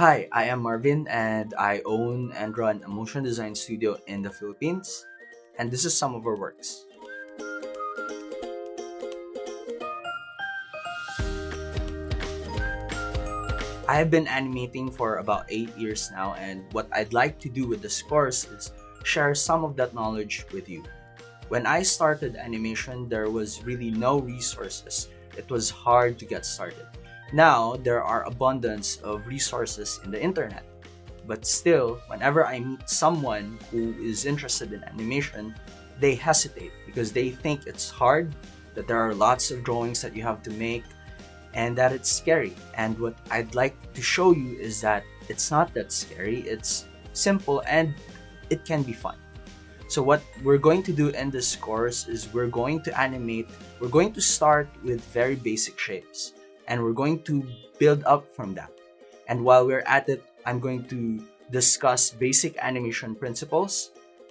Hi, I am Marvin and I own and run a motion design studio in the Philippines. And this is some of our works. I have been animating for about 8 years now, and what I'd like to do with this course is share some of that knowledge with you. When I started animation, there was really no resources. It was hard to get started. Now, there are abundance of resources in the internet. But still, whenever I meet someone who is interested in animation, they hesitate because they think it's hard, that there are lots of drawings that you have to make, and that it's scary. And what I'd like to show you is that it's not that scary, it's simple and it can be fun. So, what we're going to do in this course is we're going to start with very basic shapes, and we're going to build up from that. And while we're at it, I'm going to discuss basic animation principles.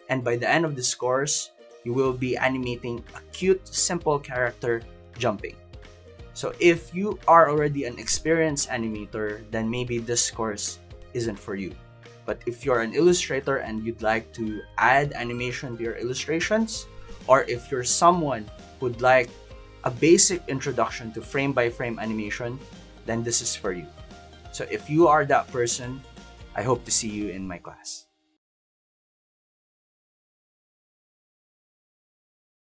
And by the end of this course, you will be animating a cute, simple character jumping. So if you are already an experienced animator, then maybe this course isn't for you. But if you're an illustrator and you'd like to add animation to your illustrations, or if you're someone who'd like a basic introduction to frame by frame animation, then this is for you. So if you are that person, I hope to see you in my class.